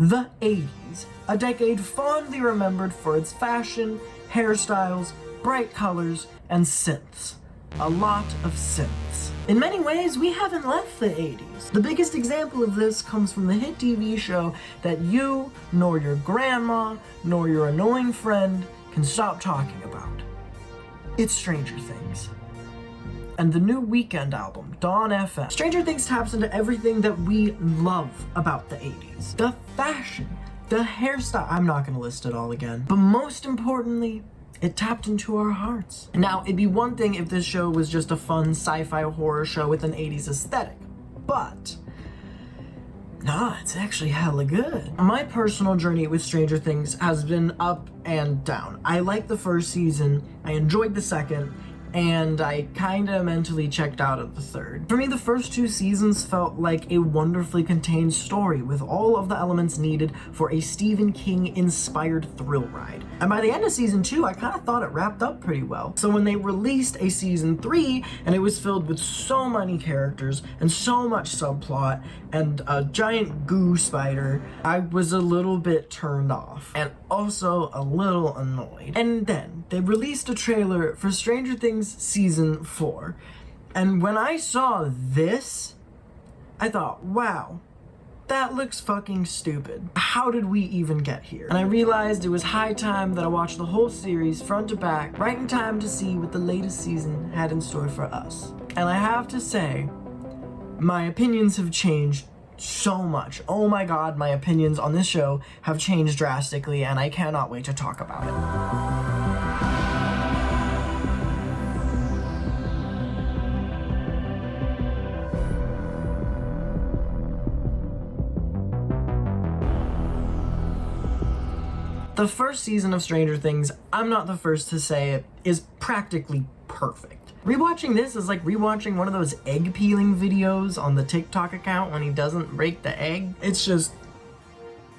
The 80s, a decade fondly remembered for its fashion, hairstyles, bright colors, and synths. A lot of synths. In many ways, we haven't left the 80s. The biggest example of this comes from the hit TV show that you, nor your grandma, nor your annoying friend can stop talking about. It's Stranger Things. And the new Weeknd album, Dawn FM. Stranger Things taps into everything that we love about the 80s. The fashion, the hairstyle, I'm not gonna list it all again. But most importantly, it tapped into our hearts. Now, it'd be one thing if this show was just a fun sci-fi horror show with an 80s aesthetic, but nah, it's actually hella good. My personal journey with Stranger Things has been up and down. I liked the first season, I enjoyed the second, and I kinda mentally checked out of the third. For me, the first two seasons felt like a wonderfully contained story with all of the elements needed for a Stephen King-inspired thrill ride. And by the end of season 2, I kinda thought it wrapped up pretty well. So when they released a season 3, and it was filled with so many characters, and so much subplot, and a giant goo spider, I was a little bit turned off, and also a little annoyed. And then, they released a trailer for Stranger Things Season 4, and when I saw this, I thought, wow, that looks fucking stupid. How did we even get here? And I realized it was high time that I watched the whole series front to back, right in time to see what the latest season had in store for us. And I have to say, my opinions have changed so much. Oh my god, my opinions on this show have changed drastically, and I cannot wait to talk about it. The first season of Stranger Things, I'm not the first to say it, is practically perfect. Rewatching this is like rewatching one of those egg peeling videos on the TikTok account when he doesn't break the egg. It's just,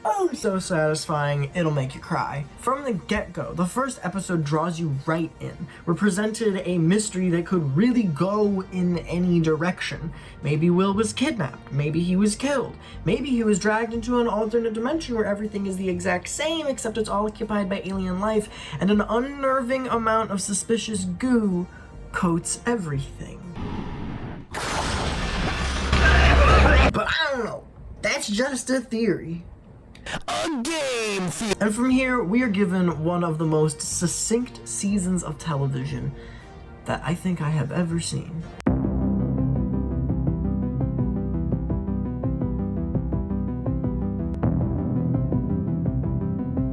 oh, so satisfying, it'll make you cry. From the get-go, the first episode draws you right in. We're presented a mystery that could really go in any direction. Maybe Will was kidnapped, maybe he was killed, maybe he was dragged into an alternate dimension where everything is the exact same except it's all occupied by alien life, and an unnerving amount of suspicious goo coats everything. But I don't know, that's just a theory. And from here, we are given one of the most succinct seasons of television that I think I have ever seen.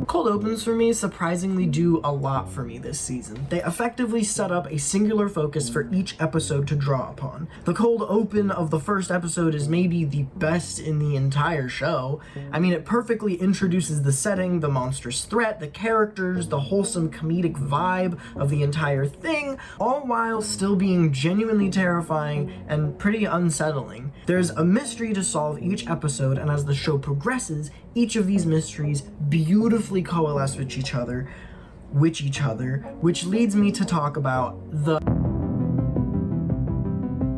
Cold opens for me surprisingly do a lot for me this season. They effectively set up a singular focus for each episode to draw upon. The cold open of the first episode is maybe the best in the entire show. I mean, it perfectly introduces the setting, the monstrous threat, the characters, the wholesome comedic vibe of the entire thing, all while still being genuinely terrifying and pretty unsettling. There's a mystery to solve each episode, and as the show progresses, each of these mysteries beautifully coalesce with each other, which leads me to talk about the...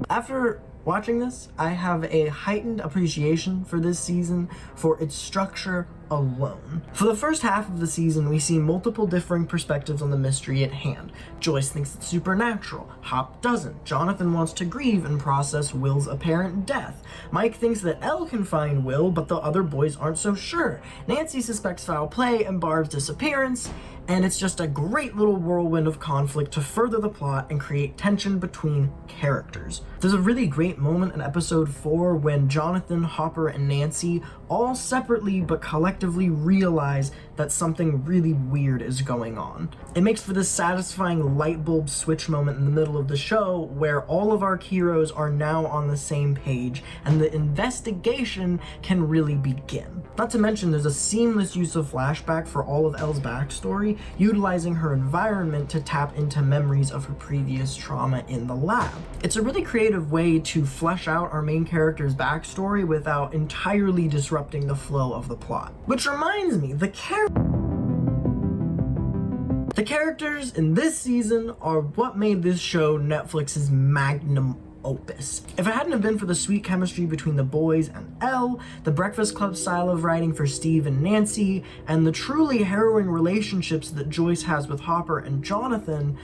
After watching this, I have a heightened appreciation for this season for its structure alone. For the first half of the season, we see multiple differing perspectives on the mystery at hand. Joyce thinks it's supernatural, Hop doesn't. Jonathan wants to grieve and process Will's apparent death. Mike thinks that Elle can find Will, but the other boys aren't so sure. Nancy suspects foul play and Barb's disappearance, and it's just a great little whirlwind of conflict to further the plot and create tension between characters. There's a really great moment in episode 4 when Jonathan, Hopper, and Nancy all separately but collectively realize that something really weird is going on. It makes for this satisfying light bulb switch moment in the middle of the show where all of our heroes are now on the same page and the investigation can really begin. Not to mention there's a seamless use of flashback for all of Elle's backstory, utilizing her environment to tap into memories of her previous trauma in the lab. It's a really creative way to flesh out our main character's backstory without entirely disrupting the flow of the plot. Which reminds me, the characters in this season are what made this show Netflix's magnum opus. If it hadn't have been for the sweet chemistry between the boys and Elle, the Breakfast Club style of writing for Steve and Nancy, and the truly harrowing relationships that Joyce has with Hopper and Jonathan,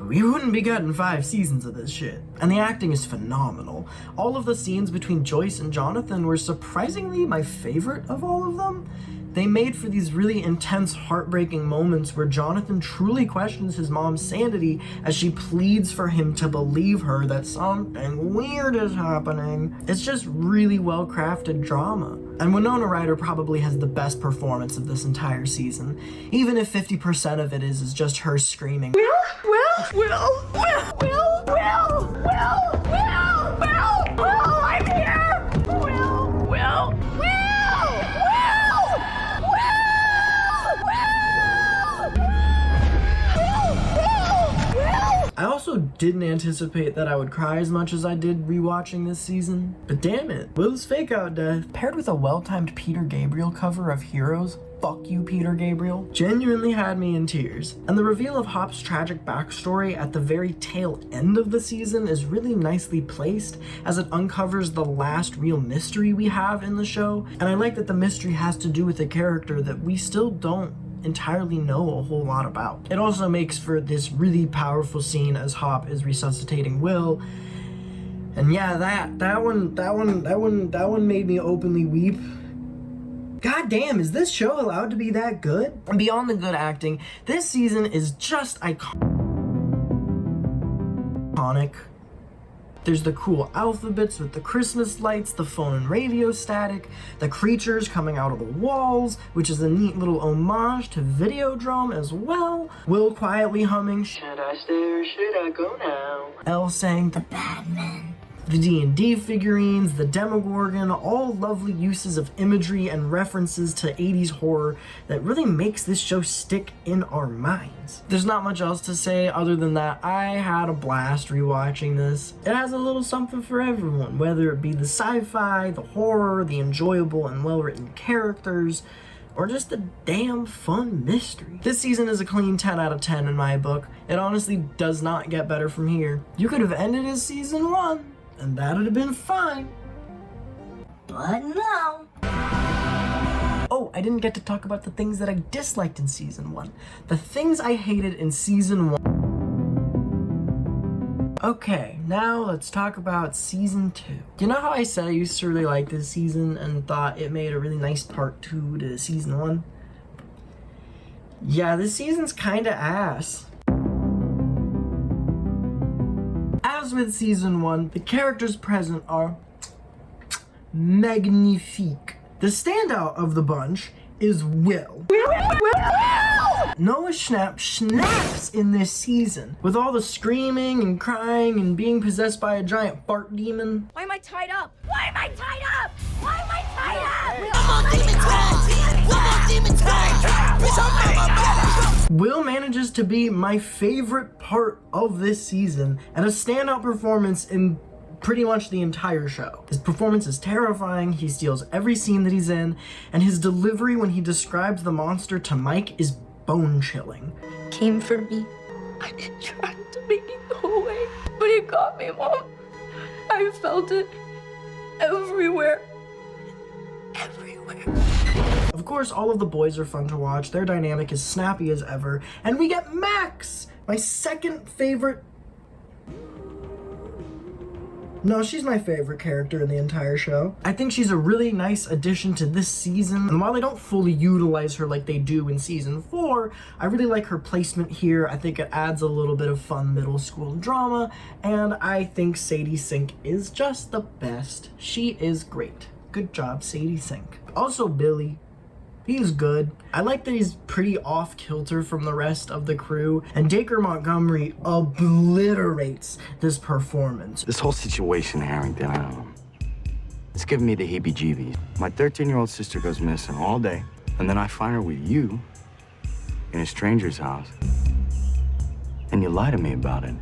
we wouldn't be getting 5 seasons of this shit. And the acting is phenomenal. All of the scenes between Joyce and Jonathan were surprisingly my favorite of all of them. They made for these really intense, heartbreaking moments where Jonathan truly questions his mom's sanity as she pleads for him to believe her that something weird is happening. It's just really well-crafted drama. And Winona Ryder probably has the best performance of this entire season, even if 50% of it is just her screaming, Will, I'm here! Will! I also didn't anticipate that I would cry as much as I did rewatching this season, but damn it, Will's fake out death, paired with a well-timed Peter Gabriel cover of Heroes, fuck you Peter Gabriel, genuinely had me in tears. And the reveal of Hop's tragic backstory at the very tail end of the season is really nicely placed, as it uncovers the last real mystery we have in the show, and I like that the mystery has to do with a character that we still don't entirely know a whole lot about. It also makes for this really powerful scene as Hop is resuscitating Will. And yeah, that one made me openly weep. God damn, is this show allowed to be that good? And beyond the good acting, this season is just iconic. There's the cool alphabets with the Christmas lights, the phone and radio static, the creatures coming out of the walls, which is a neat little homage to Videodrome as well. Will quietly humming, should I stay or should I go now? Elle saying, the Batman. The D&D figurines, the Demogorgon, all lovely uses of imagery and references to 80s horror that really makes this show stick in our minds. There's not much else to say other than that I had a blast rewatching this. It has a little something for everyone, whether it be the sci-fi, the horror, the enjoyable and well-written characters, or just a damn fun mystery. This season is a clean 10 out of 10 in my book. It honestly does not get better from here. You could have ended as season 1, and that'd have been fine. But no. Oh, I didn't get to talk about the things that I disliked in season 1. The things I hated in season 1. Okay, now let's talk about season 2. You know how I said I used to really like this season and thought it made a really nice part 2 to season 1? Yeah, this season's kinda ass. As with season 1, the characters present are magnifique. The standout of the bunch is Will. Noah Schnapp snaps in this season, with all the screaming and crying and being possessed by a giant fart demon. Why am I tied up? Why am I tied up? Why am I tied up? Will manages to be my favorite part of this season and a standout performance in pretty much the entire show. His performance is terrifying, he steals every scene that he's in, and his delivery when he describes the monster to Mike is bone-chilling. Came for me. I been trying to make it go away, but it got me, Mom. I felt it everywhere. Everywhere. Of course, all of the boys are fun to watch, their dynamic is snappy as ever, and we get Max, my second favorite. No, she's my favorite character in the entire show. I think she's a really nice addition to this season, and while they don't fully utilize her like they do in season 4, I really like her placement here. I think it adds a little bit of fun middle school drama, and I think Sadie Sink is just the best. She is great. Good job, Sadie Sink. Also, Billy. He's good. I like that he's pretty off-kilter from the rest of the crew, and Dacre Montgomery obliterates this performance. This whole situation, Harrington, I don't know. It's giving me the heebie-jeebies. My 13-year-old sister goes missing all day, and then I find her with you in a stranger's house, and you lie to me about it.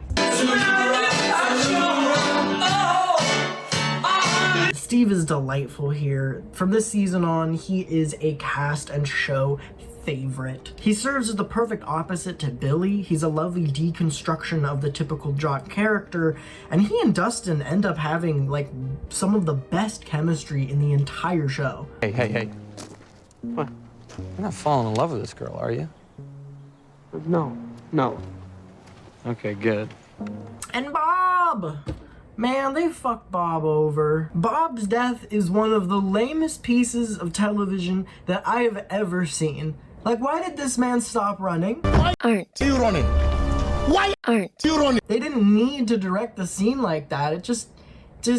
Steve is delightful here. From this season on, he is a cast and show favorite. He serves as the perfect opposite to Billy. He's a lovely deconstruction of the typical jock character, and he and Dustin end up having like some of the best chemistry in the entire show. Hey. What? You're not falling in love with this girl, are you? No. Okay, good. And Bob! Man, they fucked Bob over. Bob's death is one of the lamest pieces of television that I have ever seen. Like, why did this man stop running? Aren't you running? Why aren't you running? They didn't need to direct the scene like that. It just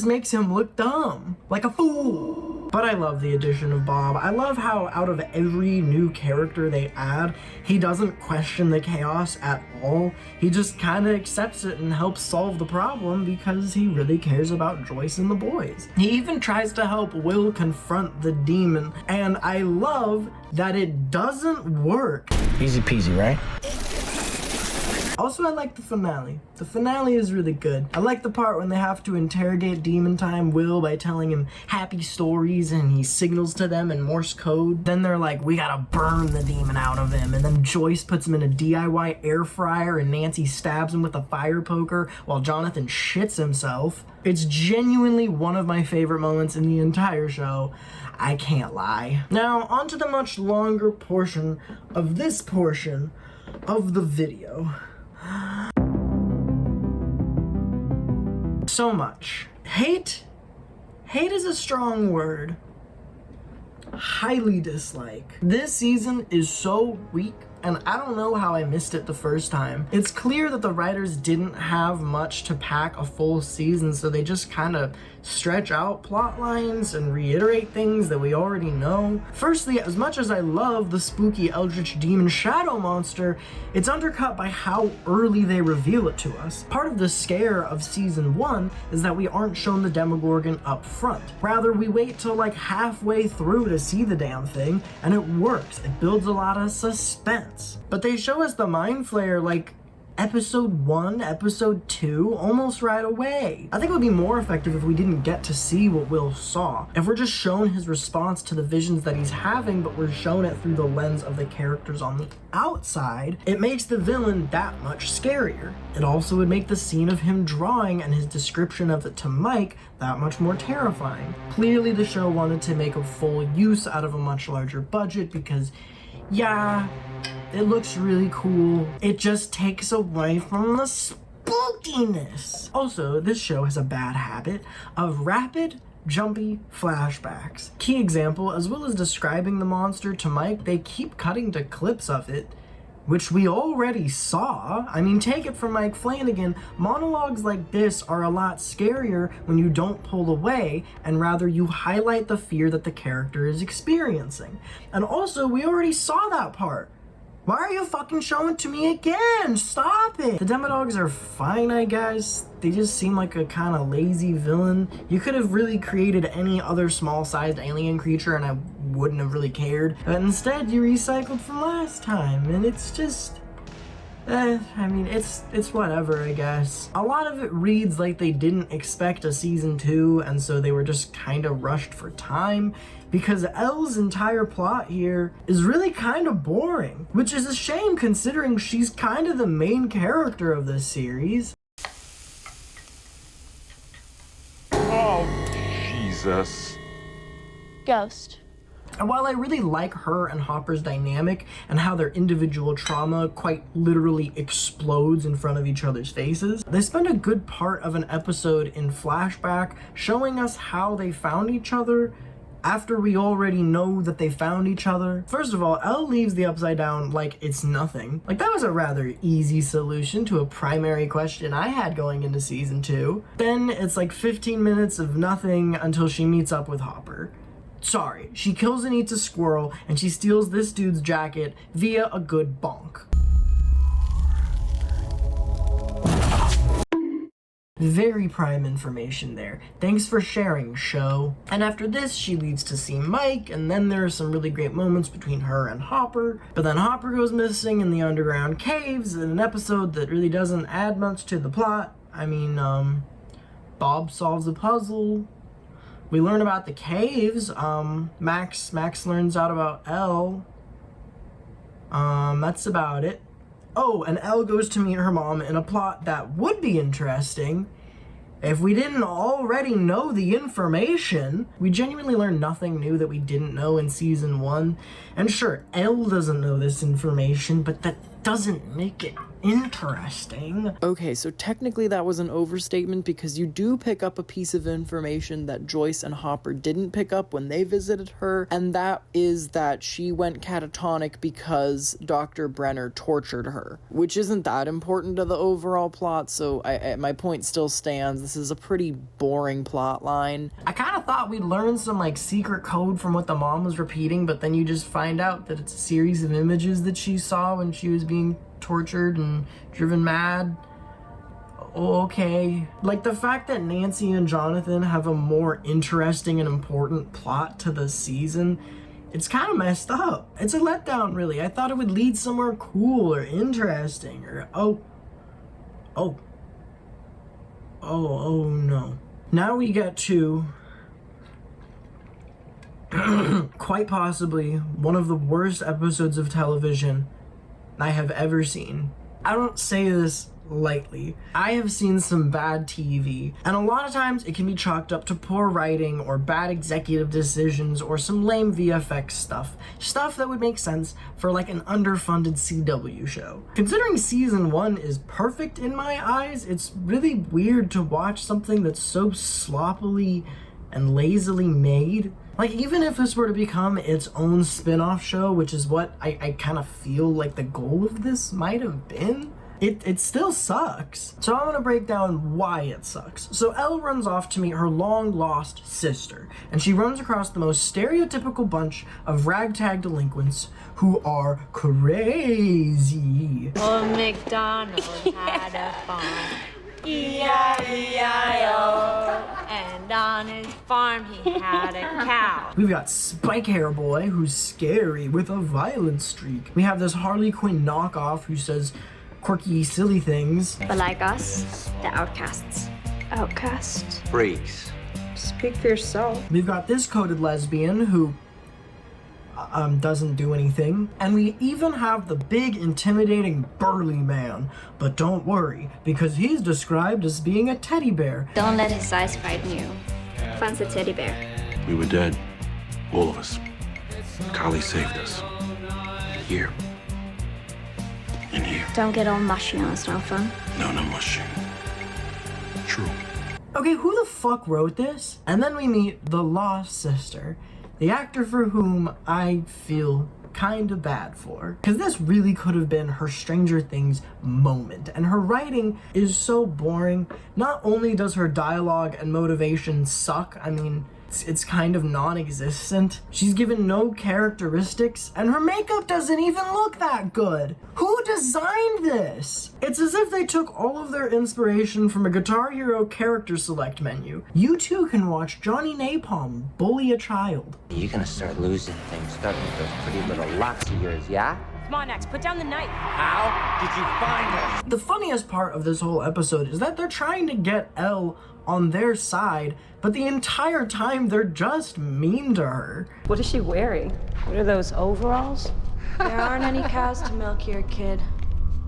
makes him look dumb. Like a fool. But I love the addition of Bob. I love how out of every new character they add, he doesn't question the chaos at all. He just kind of accepts it and helps solve the problem because he really cares about Joyce and the boys. He even tries to help Will confront the demon, and I love that it doesn't work. Easy peasy, right? Also, I like the finale. The finale is really good. I like the part when they have to interrogate Demon Time Will by telling him happy stories and he signals to them in Morse code. Then they're like, we gotta burn the demon out of him. And then Joyce puts him in a DIY air fryer and Nancy stabs him with a fire poker while Jonathan shits himself. It's genuinely one of my favorite moments in the entire show. I can't lie. Now, on to the much longer portion of this portion of the video. So much. Hate is a strong word. Highly dislike. This season is so weak, and I don't know how I missed it the first time. It's clear that the writers didn't have much to pack a full season, so they just kind of stretch out plot lines and reiterate things that we already know. Firstly, as much as I love the spooky eldritch demon shadow monster, it's undercut by how early they reveal it to us. Part of the scare of season 1 is that we aren't shown the Demogorgon up front. Rather, we wait till like halfway through to see the damn thing, and it works. It builds a lot of suspense. But they show us the Mind Flayer like episode 1, episode 2, almost right away. I think it would be more effective if we didn't get to see what Will saw. If we're just shown his response to the visions that he's having, but we're shown it through the lens of the characters on the outside, it makes the villain that much scarier. It also would make the scene of him drawing and his description of it to Mike that much more terrifying. Clearly the show wanted to make a full use out of a much larger budget because, yeah, it looks really cool. It just takes away from the spookiness. Also, this show has a bad habit of rapid, jumpy flashbacks. Key example, as well as describing the monster to Mike, they keep cutting to clips of it, which we already saw. I mean, take it from Mike Flanagan, monologues like this are a lot scarier when you don't pull away and rather you highlight the fear that the character is experiencing. And also, we already saw that part. Why are you fucking showing it to me again? Stop it! The Demodogs are fine, I guess. They just seem like a kind of lazy villain. You could have really created any other small-sized alien creature and I wouldn't have really cared. But instead, you recycled from last time, and it's just... I mean, it's whatever, I guess. A lot of it reads like they didn't expect a season 2, and so they were just kind of rushed for time, because Elle's entire plot here is really kind of boring, which is a shame considering she's kind of the main character of this series. Oh, Jesus. Ghost. And while I really like her and Hopper's dynamic and how their individual trauma quite literally explodes in front of each other's faces, they spend a good part of an episode in flashback showing us how they found each other after we already know that they found each other. First of all, Elle leaves the Upside Down like it's nothing. Like, that was a rather easy solution to a primary question I had going into season 2. Then it's like 15 minutes of nothing until she meets up with Hopper. Sorry, she kills and eats a squirrel, and she steals this dude's jacket via a good bonk. Very prime information there. Thanks for sharing, show. And after this, she leads to see Mike, and then there are some really great moments between her and Hopper. But then Hopper goes missing in the underground caves in an episode that really doesn't add much to the plot. I mean, Bob solves a puzzle. We learn about the caves. Max learns out about Elle. That's about it. Oh, and Elle goes to meet her mom in a plot that would be interesting if we didn't already know the information. We genuinely learned nothing new that we didn't know in season 1. And sure, Elle doesn't know this information, but that doesn't make it interesting. Okay, so technically that was an overstatement because you do pick up a piece of information that Joyce and Hopper didn't pick up when they visited her, and that is that she went catatonic because Dr. Brenner tortured her, which isn't that important to the overall plot, so my point still stands. This is a pretty boring plot line. I kind of thought we'd learn some like secret code from what the mom was repeating, but then you just find out that it's a series of images that she saw when she was being tortured and driven mad. Okay. Like the fact that Nancy and Jonathan have a more interesting and important plot to the season, it's kind of messed up. It's a letdown, really. I thought it would lead somewhere cool or interesting or oh no. Now we get to quite possibly one of the worst episodes of television I have ever seen. I don't say this lightly. I have seen some bad TV, and a lot of times it can be chalked up to poor writing or bad executive decisions or some lame VFX stuff that would make sense for like an underfunded CW show. Considering season 1 is perfect in my eyes, it's really weird to watch something that's so sloppily and lazily made. Like, even if this were to become its own spin-off show, which is what I kind of feel like the goal of this might have been, it still sucks. So I'm gonna break down why it sucks. So Elle runs off to meet her long-lost sister, and she runs across the most stereotypical bunch of ragtag delinquents who are crazy. Old MacDonald had a farm. E-I-E-I-O. And on his farm he had a cow. We've got Spike Hair Boy, who's scary with a violent streak. We have this Harley Quinn knockoff who says quirky, silly things. But like us, the outcasts. Outcast. Freaks. Speak for yourself. We've got this coded lesbian who doesn't do anything. And we even have the big, intimidating, burly man. But don't worry, because he's described as being a teddy bear. Don't let his size frighten you. Fancy teddy bear. We were dead. All of us. Kali saved us. Here. And here. Don't get all mushy on us, no fun. No, not much. True. Okay, who the fuck wrote this? And then we meet the lost sister, the actor for whom I feel kinda bad for. Because this really could have been her Stranger Things moment, and her writing is so boring. Not only does her dialogue and motivation suck, I mean, it's kind of non-existent. She's given no characteristics, and her makeup doesn't even look that good. Who designed this? It's as if they took all of their inspiration from a Guitar Hero character select menu. You too can watch Johnny Napalm bully a child. You're gonna start losing things, starting with those pretty little locks of yours, yeah? Come on, X, put down the knife. How did you find us? The funniest part of this whole episode is that they're trying to get Elle on their side, but the entire time they're just mean to her. What is she wearing? What are those, overalls? There aren't any cows to milk here, kid.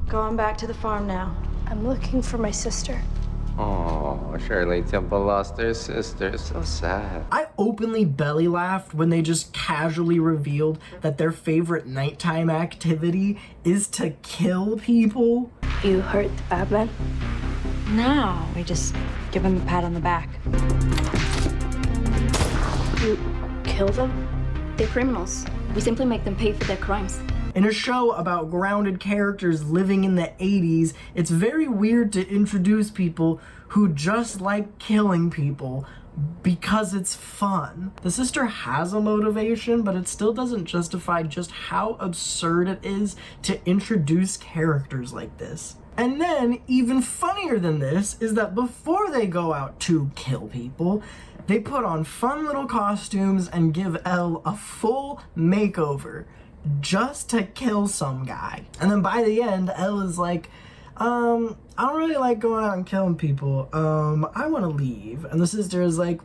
Go on back to the farm now. I'm looking for my sister. Oh, Shirley Temple lost her sister. So sad. I openly belly laughed when they just casually revealed that their favorite nighttime activity is to kill people. You hurt the bad man? No, we just give him a pat on the back. You kill them? They're criminals. We simply make them pay for their crimes. In a show about grounded characters living in the 80s, it's very weird to introduce people who just like killing people because it's fun. The sister has a motivation, but it still doesn't justify just how absurd it is to introduce characters like this. And then, even funnier than this, is that before they go out to kill people, they put on fun little costumes and give Elle a full makeover just to kill some guy. And then by the end, Elle is like, I don't really like going out and killing people. I want to leave. And the sister is like,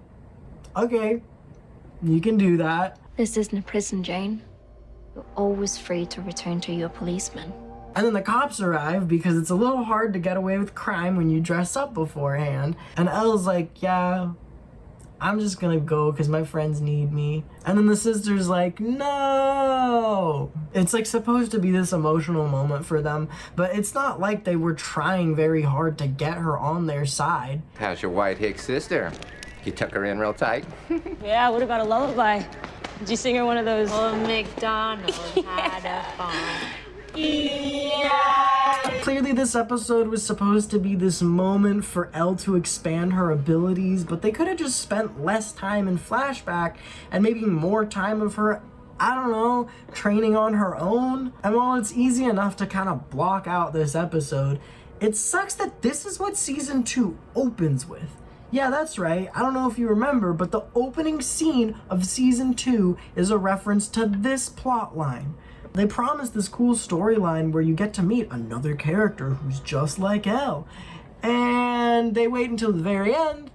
okay, you can do that. This isn't a prison, Jane. You're always free to return to your policeman. And then the cops arrive because it's a little hard to get away with crime when you dress up beforehand. And Elle's like, yeah, I'm just gonna go because my friends need me. And then the sister's like, no! It's like supposed to be this emotional moment for them, but it's not like they were trying very hard to get her on their side. How's your white hick sister? You tuck her in real tight? Yeah, what about a lullaby? Did you sing her one of those? Oh, McDonald had a farm. Clearly this episode was supposed to be this moment for Elle to expand her abilities, but they could have just spent less time in flashback and maybe more time of her, I don't know, training on her own. And while it's easy enough to kind of block out this episode, it sucks that this is what season 2 opens with. Yeah, that's right. I don't know if you remember, but the opening scene of season 2 is a reference to this plot line. They promise this cool storyline where you get to meet another character who's just like Elle. And they wait until the very end,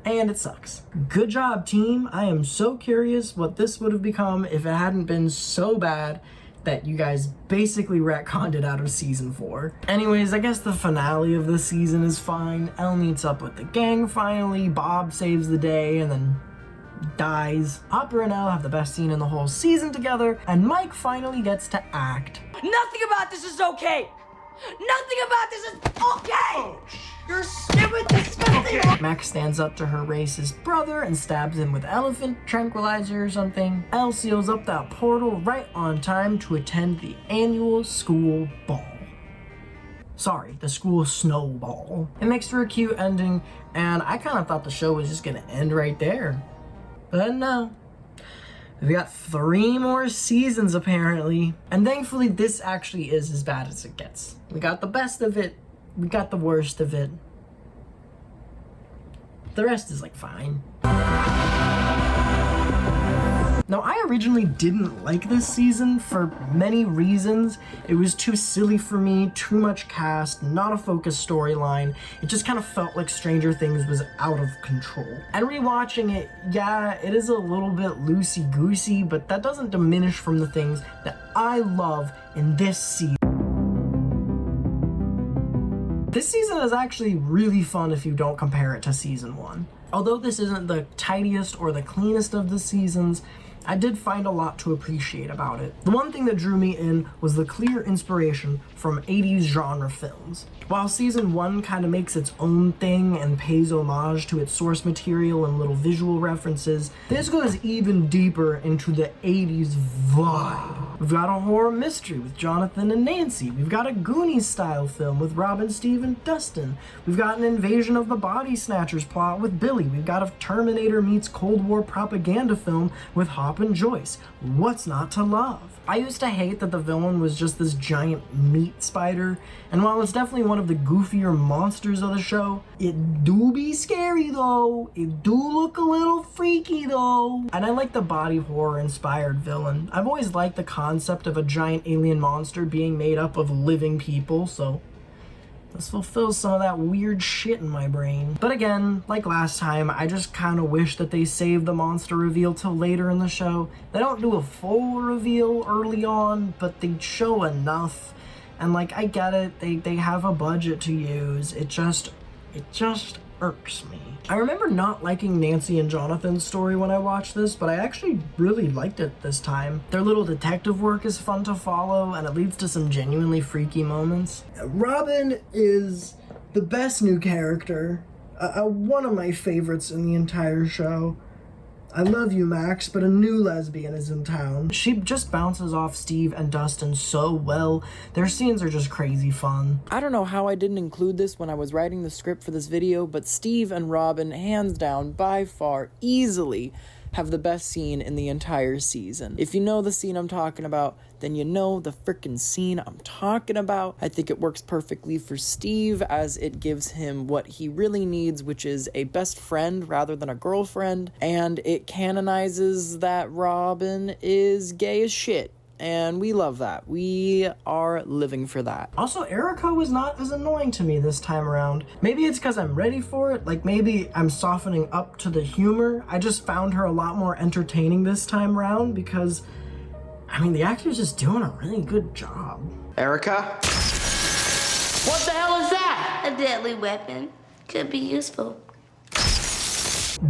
and it sucks. Good job, team. I am so curious what this would have become if it hadn't been so bad that you guys basically retconned it out of season 4. Anyways, I guess the finale of the season is fine. Elle meets up with the gang finally, Bob saves the day, and then dies. Hopper and Elle have the best scene in the whole season together, and Mike finally gets to act. Nothing about this is okay! Nothing about this is okay! You're stupid, disgusting! Max stands up to her racist brother and stabs him with elephant tranquilizer or something. Elle seals up that portal right on time to attend the annual school ball. Sorry, the school snowball. It makes for a cute ending, and I kind of thought the show was just gonna end right there. But no. We got 3 more seasons apparently. And thankfully this actually is as bad as it gets. We got the best of it, we got the worst of it. The rest is like fine. Now, I originally didn't like this season for many reasons. It was too silly for me, too much cast, not a focused storyline. It just kind of felt like Stranger Things was out of control. And rewatching it, yeah, it is a little bit loosey-goosey, but that doesn't diminish from the things that I love in this season. This season is actually really fun if you don't compare it to season 1. Although this isn't the tidiest or the cleanest of the seasons, I did find a lot to appreciate about it. The one thing that drew me in was the clear inspiration from 80s genre films. While season 1 kind of makes its own thing and pays homage to its source material and little visual references, this goes even deeper into the 80s vibe. We've got a horror mystery with Jonathan and Nancy. We've got a Goonies style film with Robin, Steve, and Dustin. We've got an Invasion of the Body Snatchers plot with Billy. We've got a Terminator meets Cold War propaganda film with Hop and Joyce. What's not to love? I used to hate that the villain was just this giant meat spider, and while it's definitely one of the goofier monsters of the show, it do be scary though. It do look a little freaky though. And I like the body horror inspired villain. I've always liked the concept of a giant alien monster being made up of living people, so this fulfills some of that weird shit in my brain. But again, like last time, I just kind of wish that they saved the monster reveal till later in the show. They don't do a full reveal early on, but they show enough. And like, I get it, they have a budget to use. It just irks me. I remember not liking Nancy and Jonathan's story when I watched this, but I actually really liked it this time. Their little detective work is fun to follow, and it leads to some genuinely freaky moments. Robin is the best new character, one of my favorites in the entire show. I love you, Max, but a new lesbian is in town. She just bounces off Steve and Dustin so well. Their scenes are just crazy fun. I don't know how I didn't include this when I was writing the script for this video, but Steve and Robin, hands down, by far, easily have the best scene in the entire season. If you know the scene I'm talking about, then you know the frickin' scene I'm talking about. I think it works perfectly for Steve as it gives him what he really needs, which is a best friend rather than a girlfriend, and it canonizes that Robin is gay as shit. And we love that. We are living for that. Also, Erica was not as annoying to me this time around. Maybe it's because I'm ready for it. Like, maybe I'm softening up to the humor. I just found her a lot more entertaining this time around because I mean, the actor's just doing a really good job. Erica? What the hell is that? A deadly weapon. Could be useful.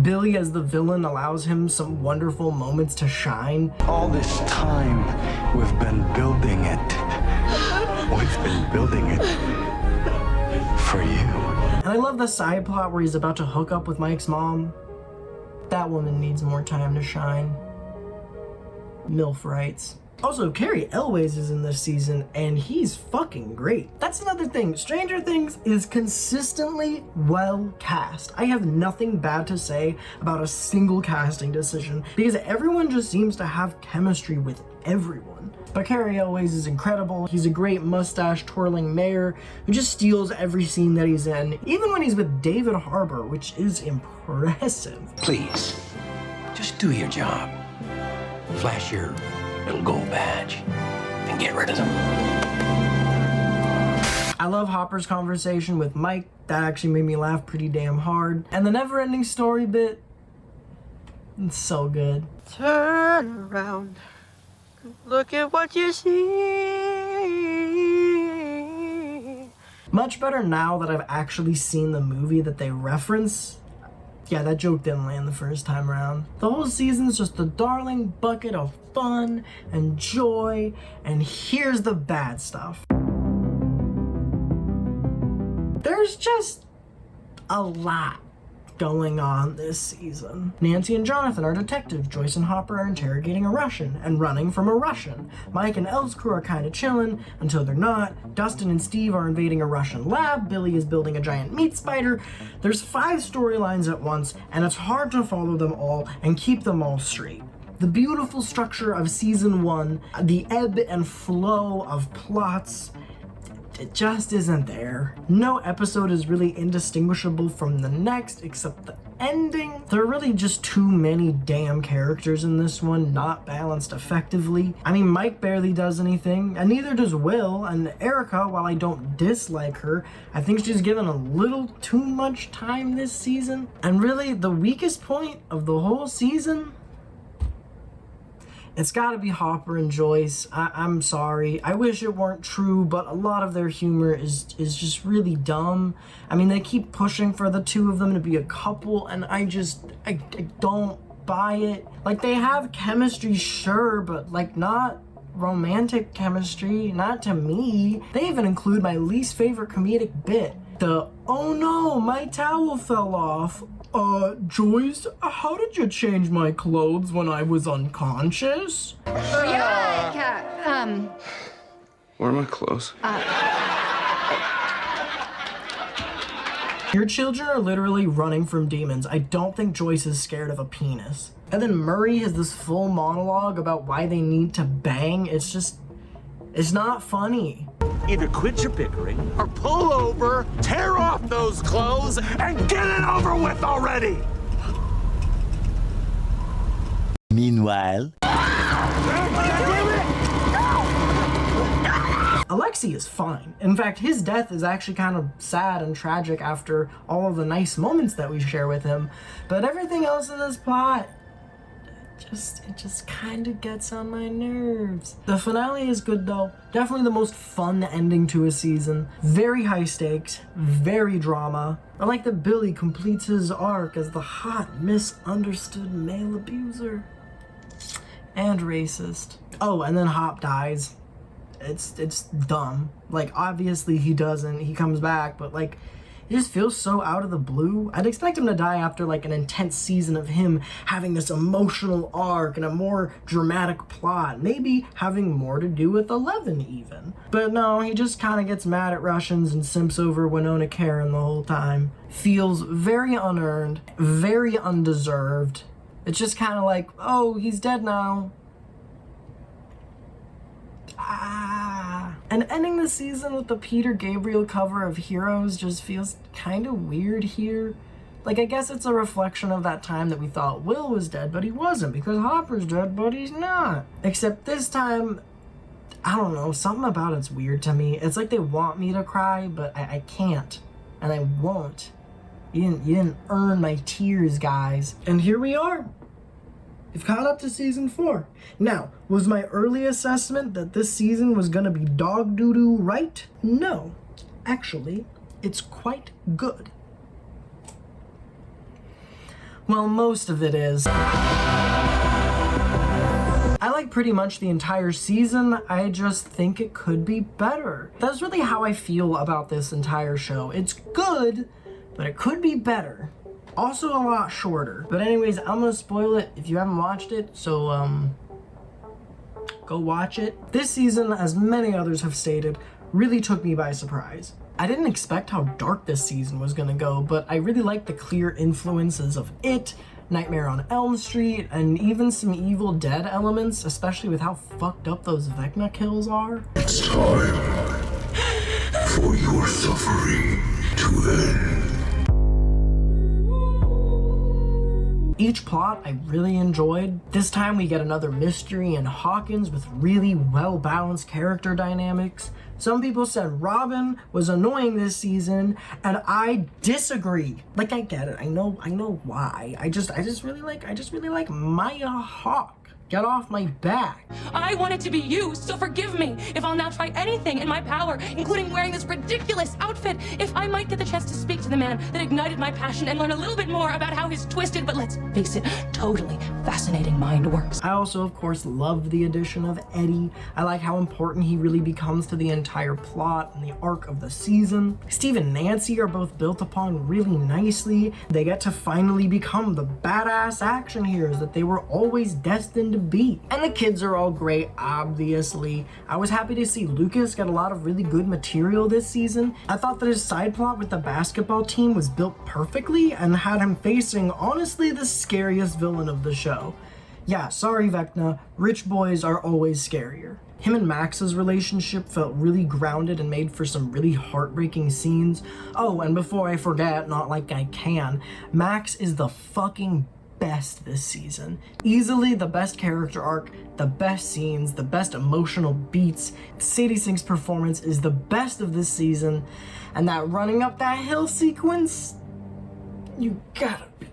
Billy as the villain allows him some wonderful moments to shine. All this time, we've been building it. We've been building it for you. And I love the side plot where he's about to hook up with Mike's mom. That woman needs more time to shine. MILF rights. Also, Cary Elwes is in this season, and he's fucking great. That's another thing. Stranger Things is consistently well cast. I have nothing bad to say about a single casting decision, because everyone just seems to have chemistry with everyone. But Cary Elwes is incredible. He's a great mustache-twirling mayor who just steals every scene that he's in, even when he's with David Harbour, which is impressive. Please, just do your job. Flash your little gold badge and get rid of them. I love Hopper's conversation with Mike. That actually made me laugh pretty damn hard. And the never-ending story bit, it's so good. Turn around. Look at what you see. Much better now that I've actually seen the movie that they reference. Yeah, that joke didn't land the first time around. The whole season's just a darling bucket of fun and joy, and here's the bad stuff. There's just a lot going on this season. Nancy and Jonathan are detectives. Joyce and Hopper are interrogating a Russian and running from a Russian. Mike and Elle's crew are kind of chilling until they're not. Dustin and Steve are invading a Russian lab. Billy is building a giant meat spider. There's 5 storylines at once, and it's hard to follow them all and keep them all straight. The beautiful structure of season 1, the ebb and flow of plots, it just isn't there. No episode is really indistinguishable from the next except the ending. There are really just too many damn characters in this one, not balanced effectively. I mean, Mike barely does anything, and neither does Will, and Erica, while I don't dislike her, I think she's given a little too much time this season. And really, the weakest point of the whole season, it's gotta be Hopper and Joyce. I'm sorry. I wish it weren't true, but a lot of their humor is just really dumb. I mean, they keep pushing for the two of them to be a couple, and I don't buy it. Like, they have chemistry, sure, but like not romantic chemistry, not to me. They even include my least favorite comedic bit. The, oh no, my towel fell off. Joyce, how did you change my clothes when I was unconscious? Yeah, Where are my clothes? Your children are literally running from demons. I don't think Joyce is scared of a penis. And then Murray has this full monologue about why they need to bang. It's not funny. Either quit your bickering or pull over, tear off those clothes, and get it over with already! Meanwhile... Alexei is fine. In fact, his death is actually kind of sad and tragic after all of the nice moments that we share with him. But everything else in this plot, it just kind of gets on my nerves. The finale is good though. Definitely the most fun ending to a season. Very high stakes, very drama. I like that Billy completes his arc as the hot, misunderstood male abuser. And racist. Oh, and then Hop dies. It's dumb. Like, obviously he doesn't. He comes back, but like, it just feels so out of the blue. I'd expect him to die after like an intense season of him having this emotional arc and a more dramatic plot. Maybe having more to do with 11 even. But no, he just kind of gets mad at Russians and simps over Winona Karen the whole time. Feels very unearned, very undeserved. It's just kind of like, oh, he's dead now. And ending the season with the Peter Gabriel cover of Heroes just feels kind of weird here. Like, I guess it's a reflection of that time that we thought Will was dead, but he wasn't, because Hopper's dead, but he's not. Except this time, I don't know, something about it's weird to me. It's like they want me to cry, but I can't, and I won't. You didn't earn my tears, guys. And here we are. We've caught up to season 4. Now, was my early assessment that this season was gonna be dog doo-doo right? No. Actually, it's quite good. Well, most of it is. I like pretty much the entire season, I just think it could be better. That's really how I feel about this entire show. It's good, but it could be better. Also a lot shorter. But anyways, I'm gonna spoil it if you haven't watched it, so go watch it. This season, as many others have stated, really took me by surprise. I didn't expect how dark this season was gonna go, but I really liked the clear influences of It, Nightmare on Elm Street, and even some Evil Dead elements, especially with how fucked up those Vecna kills are. It's time for your suffering to end. Each plot I really enjoyed. This time we get another mystery in Hawkins with really well-balanced character dynamics. Some people said Robin was annoying this season, and I disagree. Like, I get it. I know why. I just really like Maya Hawke. Get off my back. I wanted to be you, so forgive me if I'll now try anything in my power, including wearing this ridiculous outfit, if I might get the chance to speak to the man that ignited my passion and learn a little bit more about how his twisted, but let's face it, totally fascinating mind works. I also, of course, love the addition of Eddie. I like how important he really becomes to the entire plot and the arc of the season. Steve and Nancy are both built upon really nicely. They get to finally become the badass action heroes that they were always destined to be. And the kids are all great, obviously. I was happy to see Lucas get a lot of really good material this season. I thought that his side plot with the basketball team was built perfectly and had him facing, honestly, the scariest villain of the show. Yeah, sorry Vecna, rich boys are always scarier. Him and Max's relationship felt really grounded and made for some really heartbreaking scenes. Oh, and before I forget, not like I can, Max is the fucking best this season. Easily the best character arc, the best scenes, the best emotional beats. Sadie Sink's performance is the best of this season, and that running up that hill sequence, you gotta be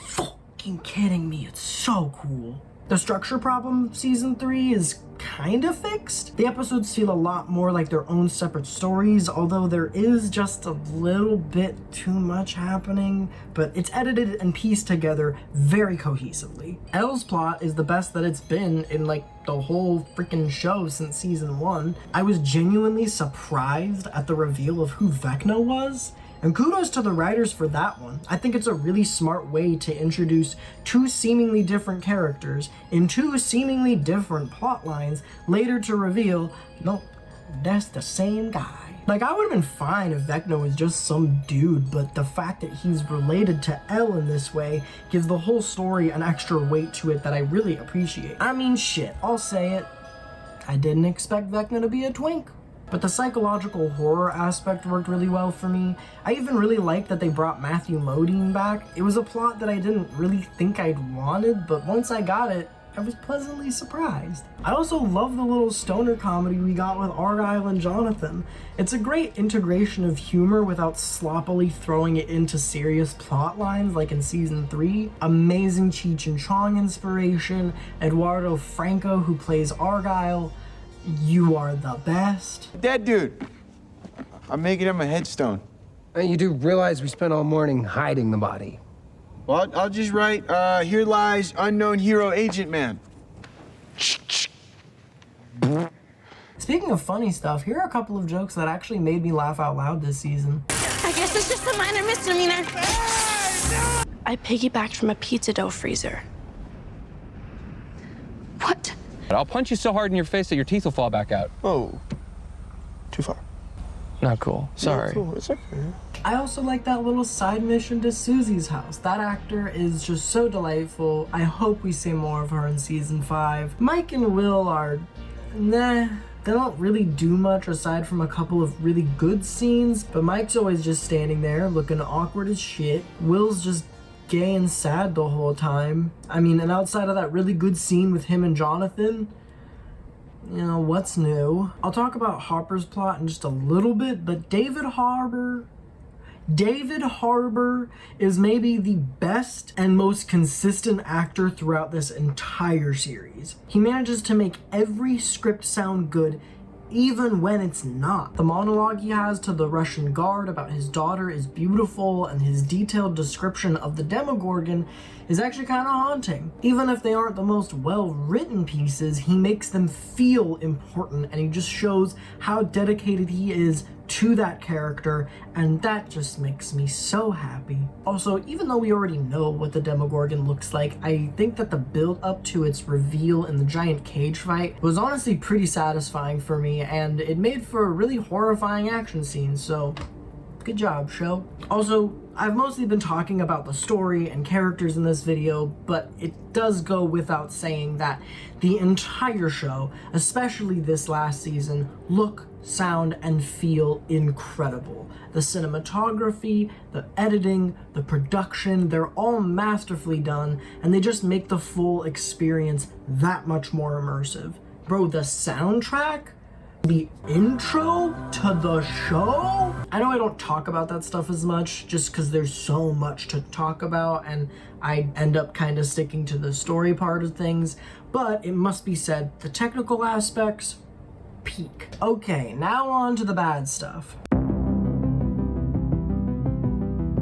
fucking kidding me, it's so cool. The structure problem of season 3 is kind of fixed. The episodes feel a lot more like their own separate stories, although there is just a little bit too much happening, but it's edited and pieced together very cohesively. Elle's plot is the best that it's been in like the whole freaking show since season 1. I was genuinely surprised at the reveal of who Vecna was. And kudos to the writers for that one. I think it's a really smart way to introduce two seemingly different characters in two seemingly different plot lines, later to reveal, no, that's the same guy. Like, I would have been fine if Vecna was just some dude, but the fact that he's related to Elle in this way gives the whole story an extra weight to it that I really appreciate. I mean, shit, I'll say it. I didn't expect Vecna to be a twink. But the psychological horror aspect worked really well for me. I even really liked that they brought Matthew Modine back. It was a plot that I didn't really think I'd wanted, but once I got it, I was pleasantly surprised. I also love the little stoner comedy we got with Argyle and Jonathan. It's a great integration of humor without sloppily throwing it into serious plot lines like in season 3. Amazing Cheech and Chong inspiration, Eduardo Franco who plays Argyle. You are the best. Dead dude. I'm making him a headstone. You do realize we spent all morning hiding the body. Well, I'll just write, here lies unknown hero agent man. Speaking of funny stuff, here are a couple of jokes that actually made me laugh out loud this season. I guess it's just a minor misdemeanor. I piggybacked from a pizza dough freezer. What? I'll punch you so hard in your face that your teeth will fall back out. Oh, too far. Not cool. Sorry. Yeah, cool. It's okay. I also like that little side mission to Susie's house. That actor is just so delightful. I hope we see more of her in season 5. Mike and Will are, nah. They don't really do much aside from a couple of really good scenes, but Mike's always just standing there looking awkward as shit. Will's just gay and sad the whole time. I mean, and outside of that really good scene with him and Jonathan, you know, what's new? I'll talk about Harper's plot in just a little bit, but David Harbour, David Harbour is maybe the best and most consistent actor throughout this entire series. He manages to make every script sound good, even when it's not. The monologue he has to the Russian guard about his daughter is beautiful, and his detailed description of the Demogorgon is actually kind of haunting. Even if they aren't the most well-written pieces, he makes them feel important, and he just shows how dedicated he is to that character, and that just makes me so happy. Also, even though we already know what the Demogorgon looks like, I think that the build up to its reveal in the giant cage fight was honestly pretty satisfying for me, and it made for a really horrifying action scene, so good job, show. Also, I've mostly been talking about the story and characters in this video, but it does go without saying that the entire show, especially this last season, look, sound, and feel incredible. The cinematography, the editing, the production, they're all masterfully done, and they just make the full experience that much more immersive. Bro, the soundtrack? The intro to the show? I know I don't talk about that stuff as much just because there's so much to talk about and I end up kind of sticking to the story part of things, but it must be said, the technical aspects, peak. Okay, now on to the bad stuff.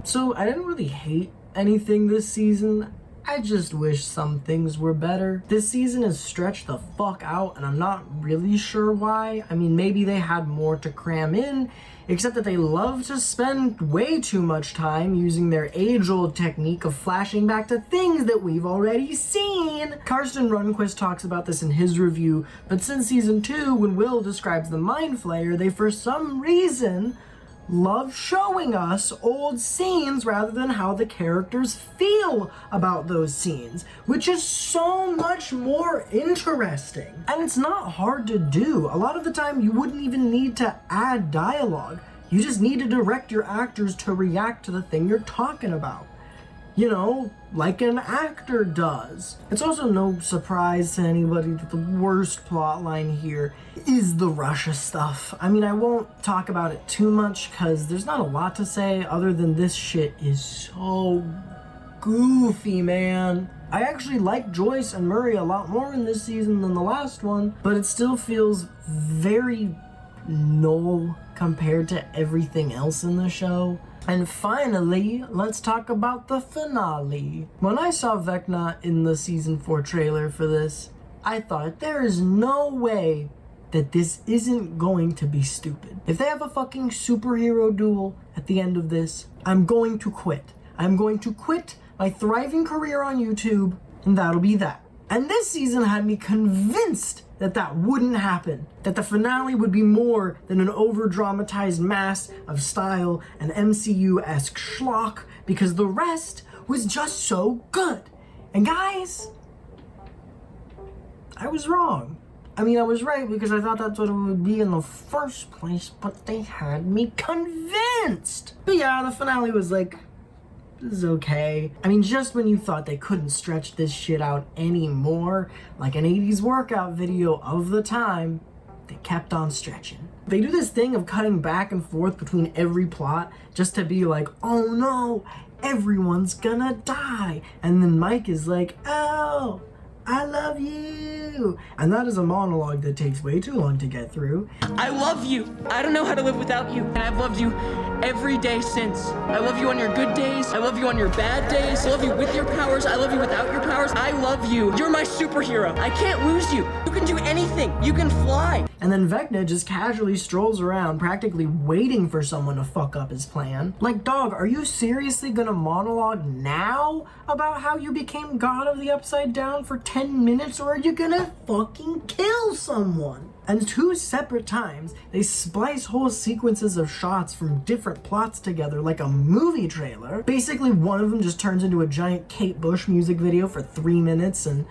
So I didn't really hate anything this season. I just wish some things were better. This season is stretched the fuck out, and I'm not really sure why. I mean, maybe they had more to cram in, except that they love to spend way too much time using their age-old technique of flashing back to things that we've already seen. Karsten Rundquist talks about this in his review, but since season 2, when Will describes the Mind Flayer, they for some reason love showing us old scenes rather than how the characters feel about those scenes, which is so much more interesting. And it's not hard to do. A lot of the time you wouldn't even need to add dialogue. You just need to direct your actors to react to the thing you're talking about. You know, like an actor does. It's also no surprise to anybody that the worst plotline here is the Russia stuff. I mean, I won't talk about it too much because there's not a lot to say other than this shit is so goofy, man. I actually like Joyce and Murray a lot more in this season than the last one, but it still feels very null compared to everything else in the show. And finally, let's talk about the finale. When I saw Vecna in the season 4 trailer for this, I thought there is no way that this isn't going to be stupid. If they have a fucking superhero duel at the end of this, I'm going to quit. I'm going to quit my thriving career on YouTube, and that'll be that. And this season had me convinced that that wouldn't happen, that the finale would be more than an over-dramatized mass of style and MCU-esque schlock, because the rest was just so good. And guys, I was wrong. I mean, I was right because I thought that's what it would be in the first place, but they had me convinced. But yeah, the finale was like, this is okay. I mean, just when you thought they couldn't stretch this shit out anymore, like an 80s workout video of the time, they kept on stretching. They do this thing of cutting back and forth between every plot just to be like, oh no, everyone's gonna die. And then Mike is like, oh, I love you. And that is a monologue that takes way too long to get through. I love you. I don't know how to live without you. And I've loved you every day since. I love you on your good days. I love you on your bad days. I love you with your powers. I love you without your powers. I love you. You're my superhero. I can't lose you. You can do anything. You can fly. And then Vecna just casually strolls around, practically waiting for someone to fuck up his plan. Like, dog, are you seriously gonna monologue now about how you became God of the Upside Down for 10 minutes, or are you gonna fucking kill someone? And 2 separate times, they splice whole sequences of shots from different plots together like a movie trailer. Basically, one of them just turns into a giant Kate Bush music video for 3 minutes, and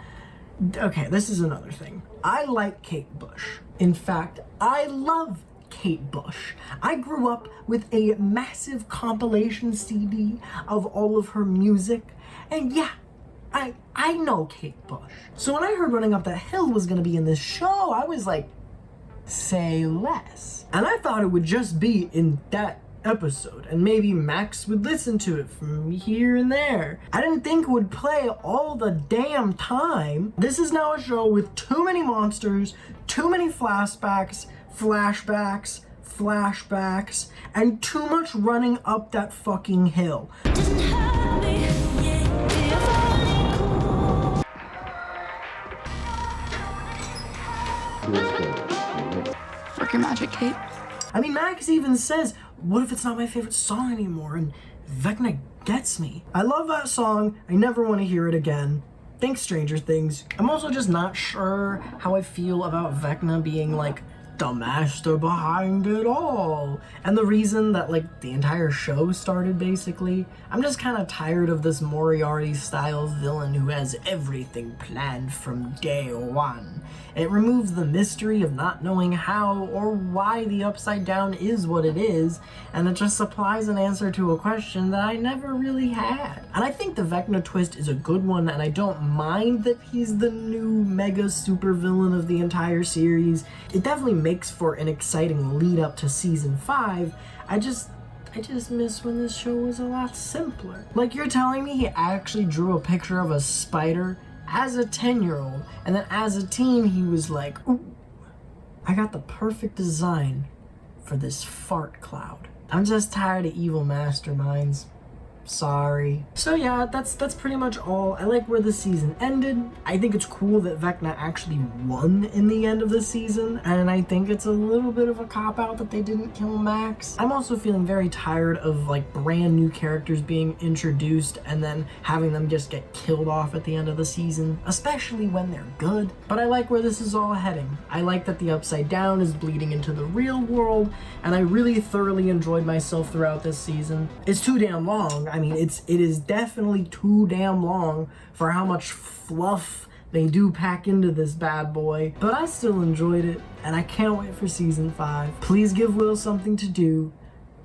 okay, this is another thing. I like Kate Bush. In fact, I love Kate Bush. I grew up with a massive compilation CD of all of her music, and yeah, I know Kate Bush. So when I heard Running Up That Hill was gonna be in this show, I was like, say less. And I thought it would just be in that episode, and maybe Max would listen to it from here and there. I didn't think it would play all the damn time. This is now a show with too many monsters, too many flashbacks, and too much running up that fucking hill. Work your magic, Kate. I mean, Max even says, what if it's not my favorite song anymore? And Vecna gets me. I love that song. I never want to hear it again. Thanks, Stranger Things. I'm also just not sure how I feel about Vecna being like the master behind it all. And the reason that like the entire show started, basically. I'm just kind of tired of this Moriarty style villain who has everything planned from day one. It removes the mystery of not knowing how or why the Upside Down is what it is, and it just supplies an answer to a question that I never really had. And I think the Vecna twist is a good one, and I don't mind that he's the new mega super villain of the entire series. It definitely makes for an exciting lead up to season 5. I just miss when this show was a lot simpler. Like, you're telling me he actually drew a picture of a spider as a 10-year-old, and then as a teen he was like, ooh, I got the perfect design for this fart cloud. I'm just tired of evil masterminds. Sorry. So yeah, that's pretty much all. I like where the season ended. I think it's cool that Vecna actually won in the end of the season, and I think it's a little bit of a cop-out that they didn't kill Max. I'm also feeling very tired of like brand new characters being introduced and then having them just get killed off at the end of the season, especially when they're good. But I like where this is all heading. I like that the Upside Down is bleeding into the real world, and I really thoroughly enjoyed myself throughout this season. It's too damn long. I mean, it is definitely too damn long for how much fluff they do pack into this bad boy, but I still enjoyed it, and I can't wait for season 5. Please give Will something to do.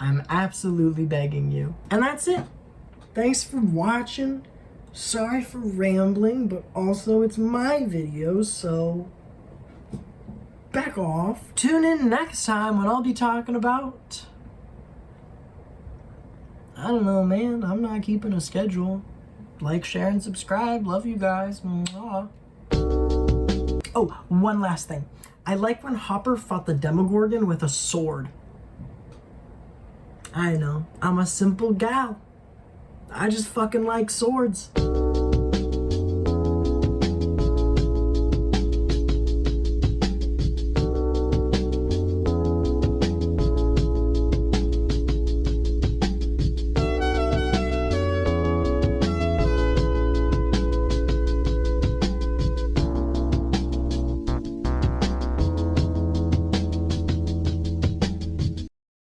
I'm absolutely begging you. And that's it. Thanks for watching. Sorry for rambling, but also it's my video, so back off. Tune in next time when I'll be talking about, I don't know, man. I'm not keeping a schedule. Like, share, and subscribe. Love you guys. Mwah. Oh, one last thing. I like when Hopper fought the Demogorgon with a sword. I know. I'm a simple gal. I just fucking like swords.